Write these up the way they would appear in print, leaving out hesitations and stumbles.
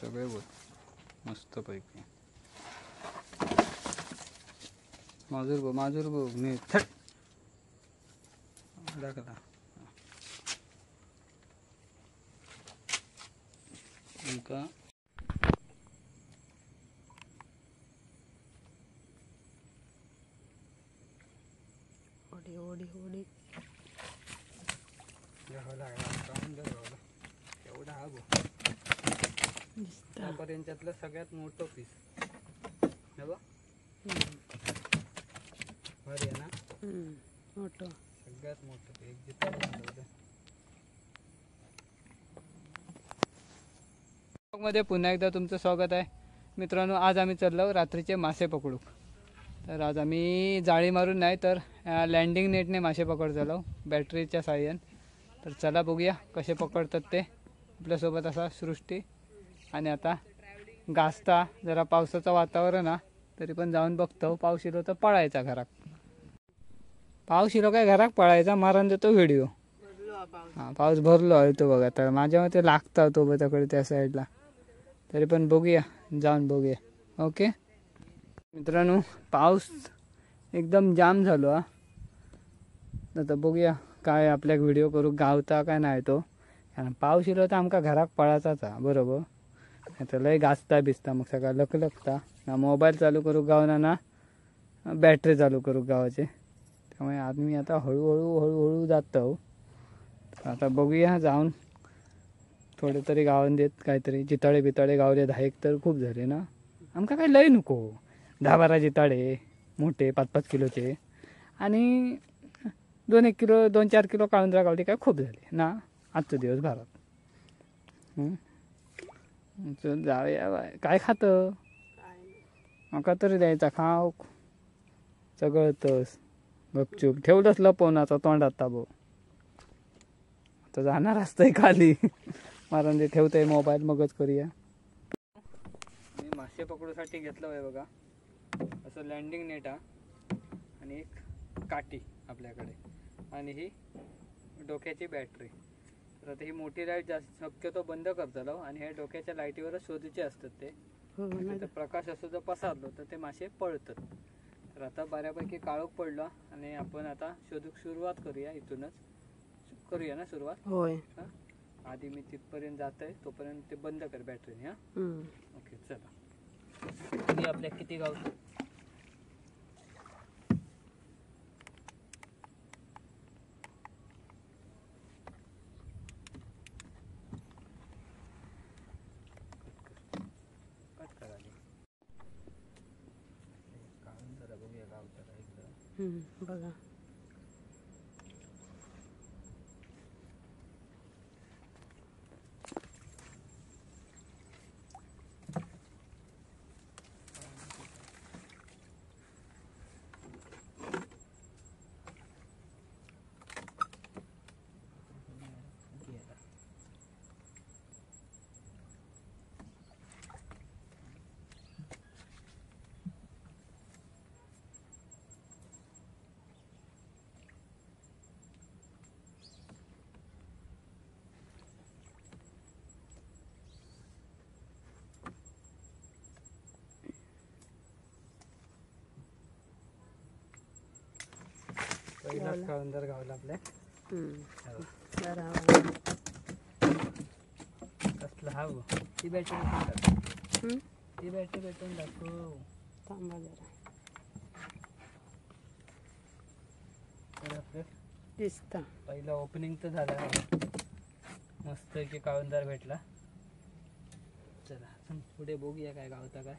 सगळे बघ मस्त पैकी माजूर बघ नीट थट दाखला ఇంకా ओडी ओडी ओडी एवढा हा बघ त्यापर्यंतलं सगळ्यात मोठं पीस हे बघ भारी आहे ना मोठं सगळ्यात मोठं एक जिथं मध्ये पुन्हा एकदा तुमचं स्वागत आहे मित्रांनो. आज आम्ही चाललो रात्रीचे मासे पकडू. तर आज आम्ही जाळी मारून नाही तर लँडिंग नेटने मासे पकड चाललो बॅटरीच्या साहाय्याने. तर चला बघूया कसे पकडतात ते. आपल्यासोबत असा सृष्टी आणि आता गाजता जरा पावसाचं वातावरण आहे तरी पण जाऊन बघतो. पाऊस येतो तर पळायचा घरात. पाऊस येतो काय घरात पळायचा मारून देतो व्हिडिओ. हां पाऊस भरलो आहे तो बघा. तर माझ्या मते लागता तो बघाकडे त्या साईडला. तरी पण बघूया जाऊन बघूया. ओके मित्रांनो पाऊस एकदम जाम झालो हा. आता बघूया काय आपल्याक व्हिडिओ करू गावता काय नाही तो. कारण पाऊस येलो तर आमका घरात पळाचाच हा बरोबर. आता लय गाजता भिजता मग सगळं लखलखता ना मोबाईल चालू करू गावना ना बॅटरी चालू करू गावाचे. त्यामुळे आम्ही आता हळूहळू जातो. आता बघूया जाऊन थोडे तरी गावन देत काहीतरी जिताळे बिताळे गावले 10 एक तर खूप झाले ना. आमका काही लय नको 10-12 जिताळे मोठे 5-5 किलोचे आणि 2-1 किलो 2-4 किलो काळुंद्रा गावली काय खूप झाले ना आजचा दिवस भरात. चल जाऊया बाय. काय खातं मका तरी द्यायचा खाव सगळंतच गपचूप ठेवलंच लपवून तोंडात ताबो. आता जाणार असतंय खाली मारून ते ठेवतंय मोबाईल मगच करूया. मी मासे पकडूसाठी घेतलं आहे बघा असं लँडिंग नेट हा आणि एक काठी आपल्याकडे आणि ही डोक्याची बॅटरी. तर आता ही मोठी लाईट जास्त शक्यतो बंद करतलो आणि हे डोक्याच्या लाईटीवरच शोधूचे असतात ते. तर प्रकाश असो जर पसारलो तर ते मासे पळतात. तर आता बऱ्यापैकी काळोख पडला आणि आपण आता शोधूक सुरुवात करूया. इथूनच करूया ना सुरुवात. होय आधी मी तिथपर्यंत जात आहे तोपर्यंत ते बंद कर बॅटरीने. हा ओके चला. आपल्या किती गावतो कट करा काढून जरा बघूया गावचा काय बघा पहिलाच काळुंदर गावला आपल्या. कसला हा ती बॅटरी टाक. ती बॅटरी भेटून दाखव. थांबा जरा तर आपलं दिसता पहिला ओपनिंग तर झालं मस्त की काळुंदर भेटला. चला पुढे बघूया काय गावता काय.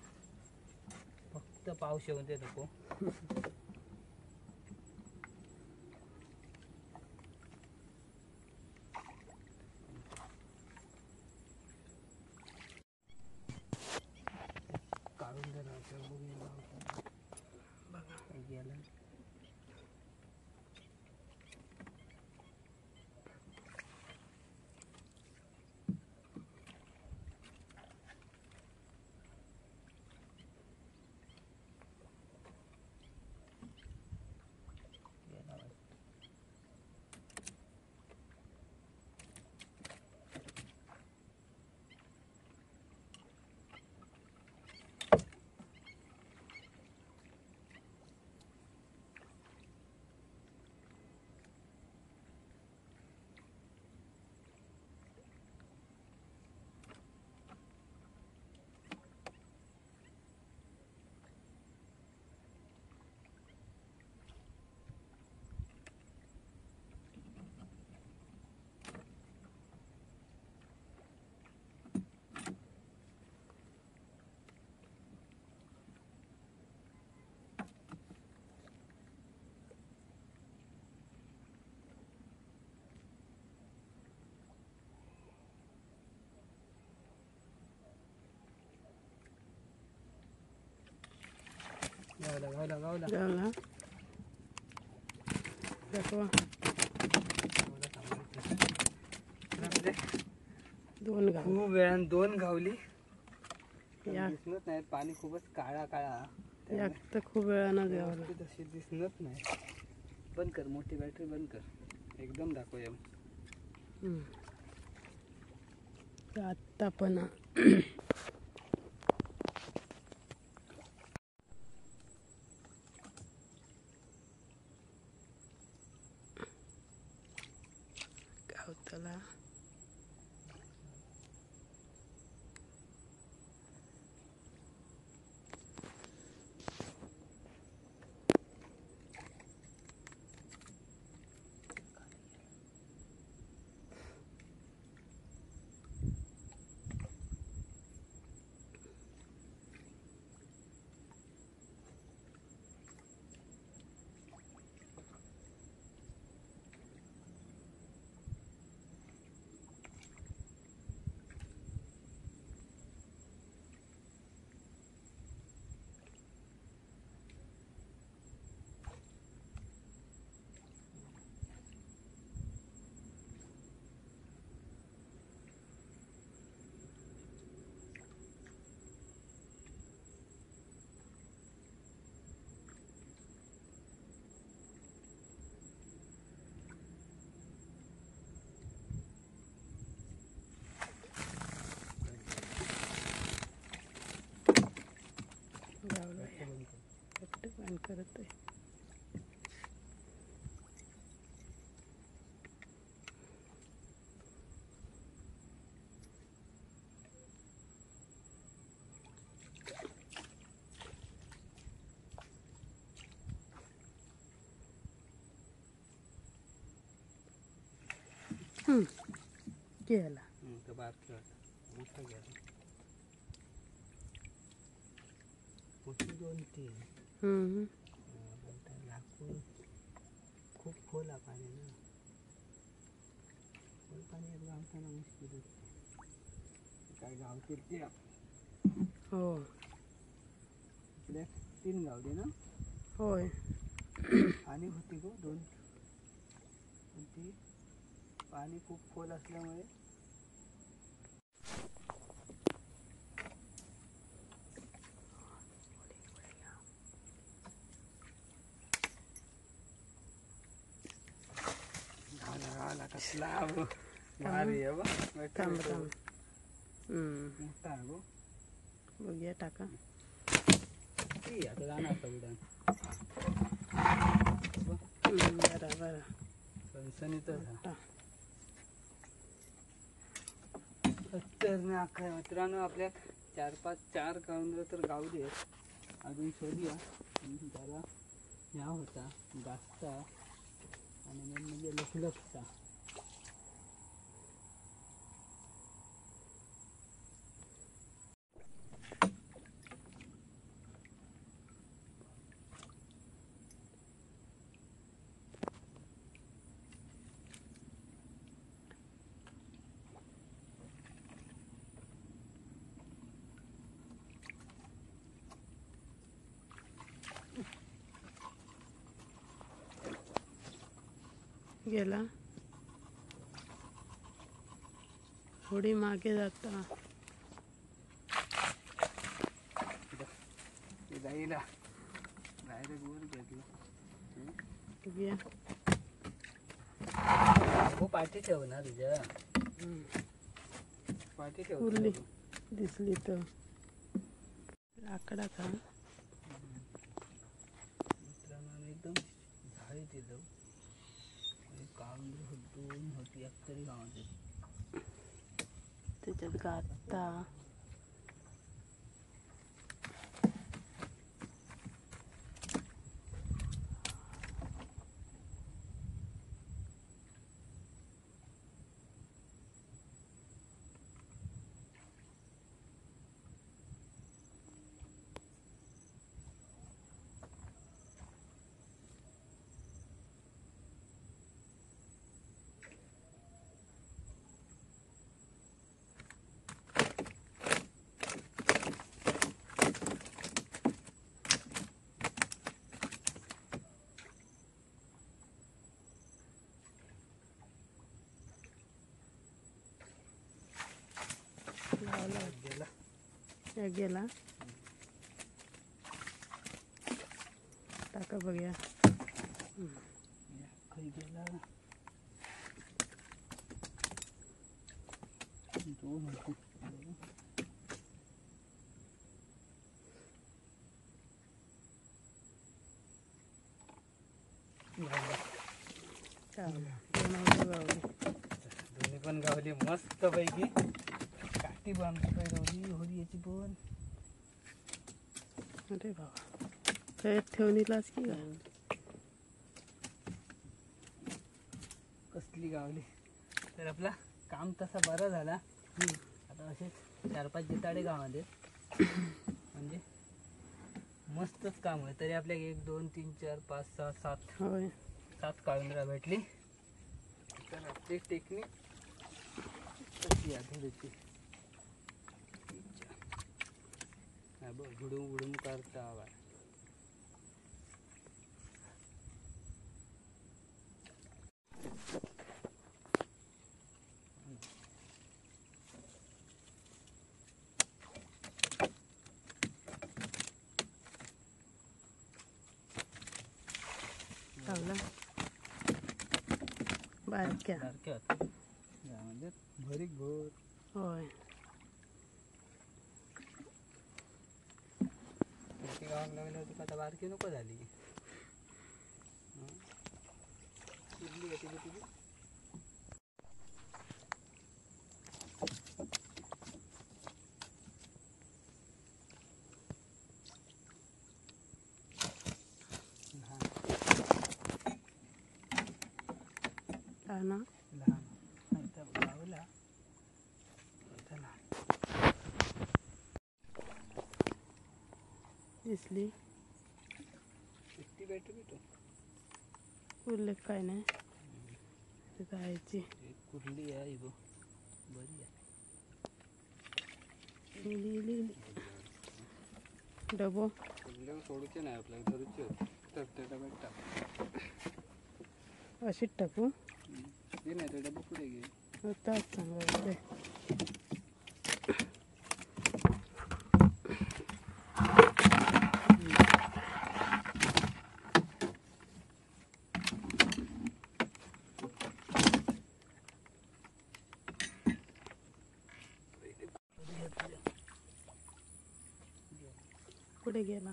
फक्त पाऊस येऊन ते नको. गेलं गावला गावला गावला गावला दाखवा. दोन गाव खूप वेळानं 2 गावली. या दिसत नाही, पाणी खूपच काळा काळा. याक तर खूप वेळानं गावला. व्यवस्थित अशी दिसत नाही. बंद कर, मोठी बॅटरी बंद कर. एकदम दाखवूया. आत्ता पण गावतला गावला फक्त बंद करत आहे. गेला तो बारकी होता, मोठा गेला. मोठी 2-3 लाकूड खूप खोल आहे पाणी ना. खोल पाणी गावताना मुश्किल होते. काय गावतील ते. हो इकडे 3 गावले ना. होय. आणि होती गो 2. पण ती पाणी खूप खोल असल्यामुळे गावला कसला भारी आहे बा. थांब थांब. मोठा आहे गो. बघूया टाका. ती आता जाणार का उड्डाण. बरं बरं सणसणीतच मोठा. तर ना काय मित्रांनो, आपल्या 4 काउंटर तर गावली आहेत. अजून शोधूया. जरा ह्या होता जास्त आणि मेन म्हणजे लखलखचा. गेला. थोडी मागे जाता. जाईला डायरेक्ट वर घेतलं. बघूया. हो पाठी ठेव ना तुझ्या. पाठी ठेव. उरली दिसली तर लाकडाचा. मित्रांनो, आम्ही एकदम झाडी दिलं. काउंटर 2 होती, एक तरी गावाची. त्याच्यात गाता. गावला गेला एक गेला टाका बघूया खाली गेला दोन होते गावला दोन होते गावले दोन्ही पण गावली मस्त पैकी काठी बांधतोय रोली होली याची पण अरे बाबा खैत ठेवणीलाच की का कसली गावली तर आपला काम तसा बरा झाला आता असेच 4-5 जिताडे गावात आहेत म्हणजे मस्तच काम आहे तरी आपल्या 1 2 3 4 5 6 7 होय 7 काळुंदरा भेटली तर आपली टेक्निक कशी आहे धुळीची बुडूम बुडूम करता आवाज गावला बारक्या सारख्या यामध्ये भरीक भर होय मोठी गावाला लागली होती का आता बारकी नको झाली शिजली का तिची तिची ना लहान नाही तर गावला इथं लहान दिसली किती बॅटरी तो उल्लेख काय नाही जायची एक कुठली आहे गो बरी आहे लिहिली डबो कुठल्या सोडूचे नाही आपल्याला धरूचे होते तर ते डब्यात टाक अशीच टाकू ते नाही ते डबा पुढे घे तास चांगला ते पुढे गेला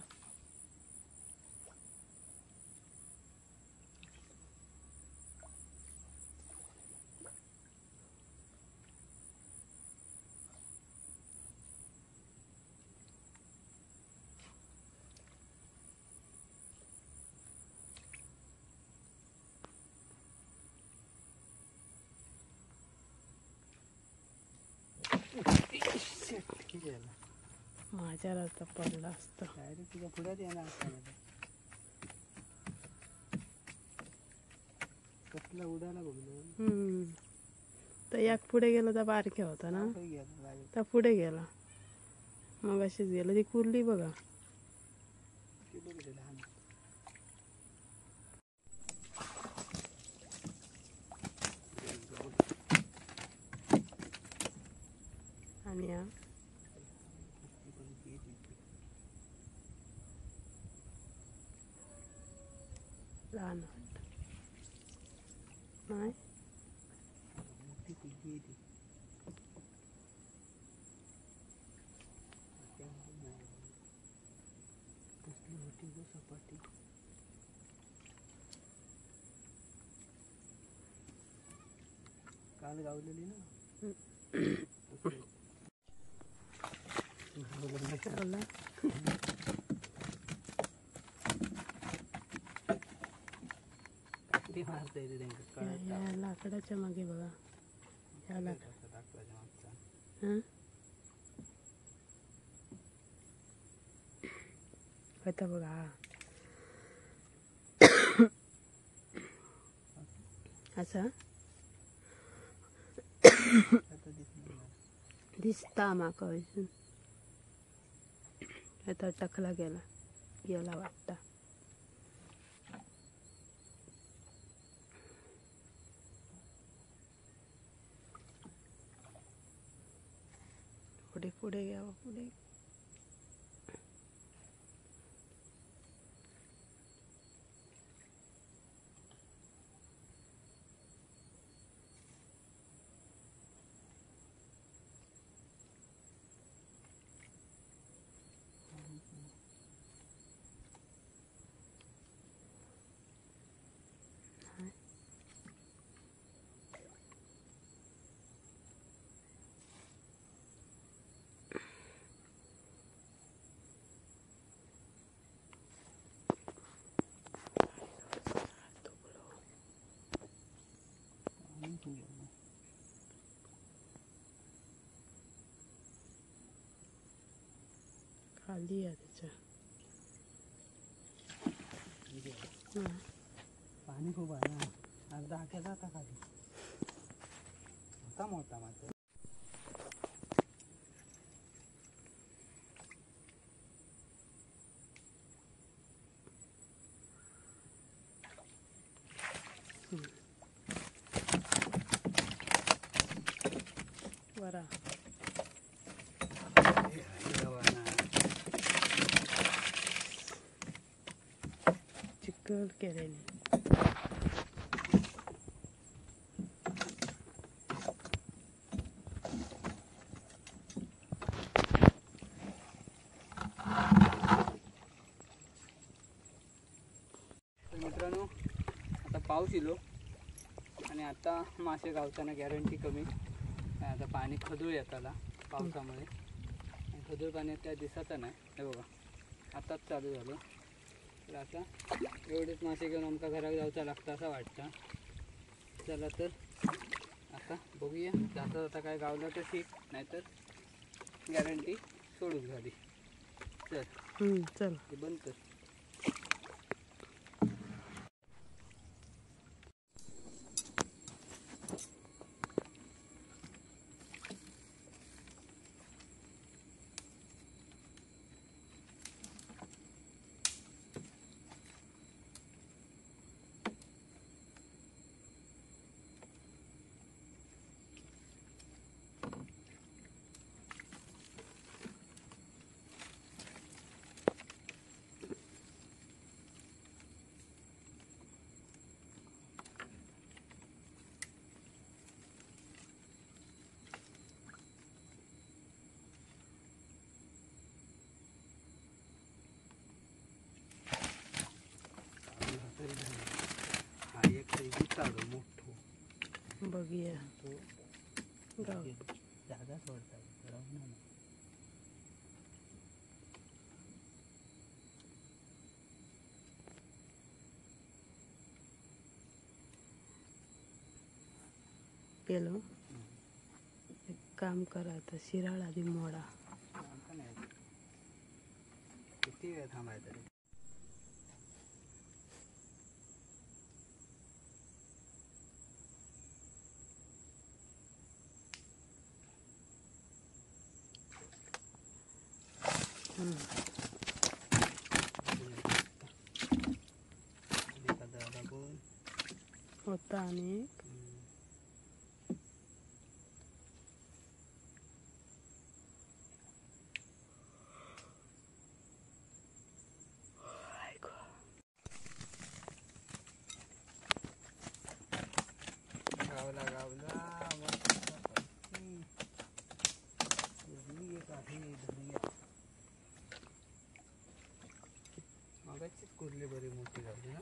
माझ्या रस्ता पडला असता डायरेक्ट तुझ्या पुढ्यात येणार असताना कसला उडाला बघलो तर एक पुढे गेला तर बारक्या होता ना तर पुढे गेला मग अशीच गेलं ती कुर्ली बघा लहान आणि हा लहान वाटत नाही मोठी पिगी आहे ती कसली मोठी गो सपाटी काल गावलेली ना गावला ती मारता येते त्यांना या लाकडाच्या मागे बघा या लाकड हं आता बघा हा असा दिसता माका वयसून आता टकला गेला गेला वाटता पुढे पुढे घ्यावं पुढे. खाली आहे त्याच्या. पाणी खूप आहे ना, अर्धा हाक्या जाता खाली. मोठा मोठा मात्र. बरा चिकल केलेली. मित्रांनो आता पाऊस येलो आणि आता मासे गावताना गॅरंटी कमी. आता पाणी खदूळ येताला पावसामुळे. खदूळ पाणी त्या दिसाचं नाही. हे बघा आताच चालू झालं. तर आता एवढेच मासे घेऊन आमका घरात जाऊचा लागतं असं वाटतं. चला तर आता बघूया. जाता जाता काय गावलं तर ठीक, नाहीतर गॅरंटी सोडून झाली. चल चल हे बंद कर. हा एक साईज चालू मोठो बघूया. तो गाव जागा सोडतात राहून ना. गेलो. एक काम करा आता शिराळ आधी मोडा. आमका नाही किती वेळ थांबायचं रे. होता आणि गावला गावला मगाचीच कुर्ली बरी मोठी झाली ना.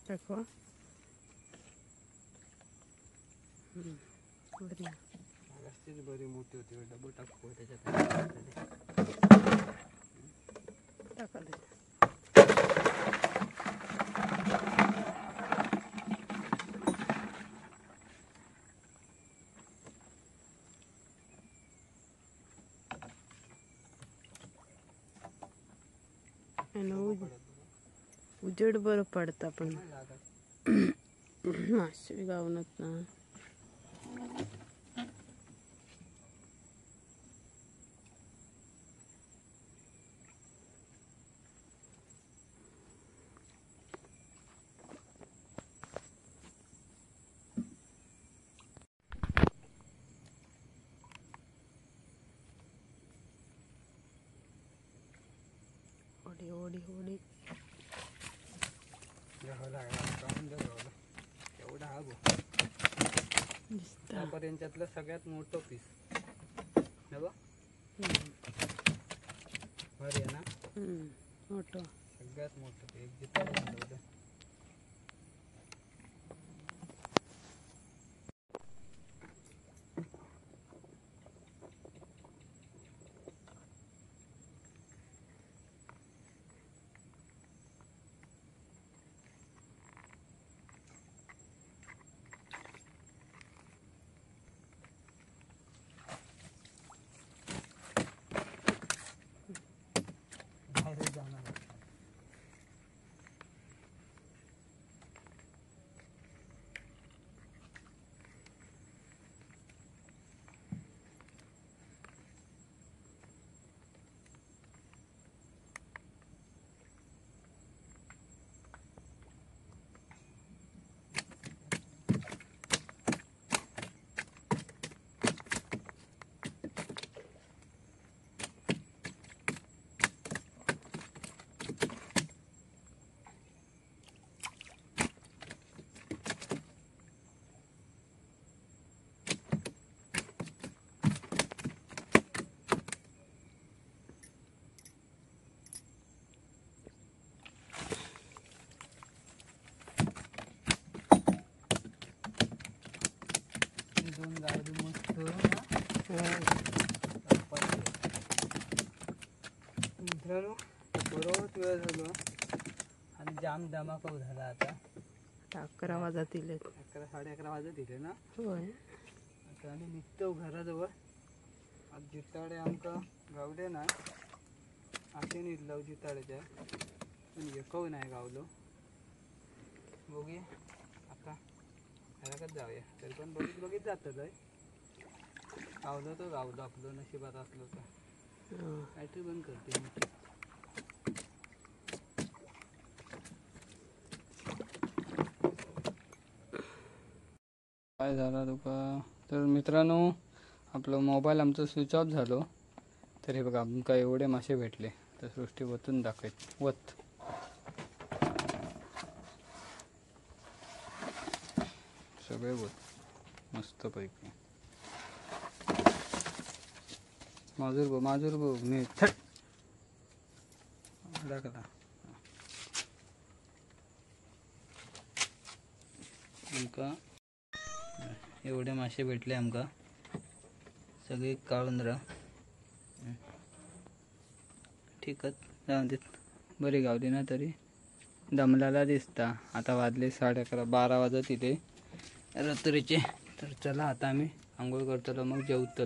देखो बरी मगाचीच बरी मोठी होती. डबल टाकू त्याच्यात टाकाले. उजेड बरं पडतं पण मासे गावनात ना. होडी होडी एवढा हा गो दिसता. त्यापर्यंतलं सगळ्यात मोठं पीस हे बघ भारी आहे ना मोठं सगळ्यात मोठं ते एक जिथं जाणार दोन गाडी मस्त मित्रांनो बरोबर वेळ झालो आणि जाम धमाका झाला आता 11 वाजतील 11 11:30 वाजत दिले ना होय. आता आम्ही निघतो घराजवळ आज जिताडे आमका गावले ना असे निघलो जिताड्याच्या पण एकव नाही गावलो बघूया आता घराकडे जाऊया तरी पण बघित जातं गावलं तर गावलं आपलं नशिबात असलं तर काहीतरी बंद करते मोठी काय झालं तुका तर मित्रांनो आपलं मोबाईल आमचं स्विच ऑफ झालो तरी बघा आमका एवढे मासे भेटले तर सृष्टी वतून दाखवायची वत सगळे वत मस्तपैकी माजूर बघ मी थट दाखला आमका एवढे मासे भेटले आमका सगळे काढून राहा ठीकच जाऊन देत बरी गावली ना तरी दमलाला दिसता आता वाजले 11:30 12 वाजत इथे रात्रीचे तर चला आता आम्ही आंघोळ करतलो मग जेवतलो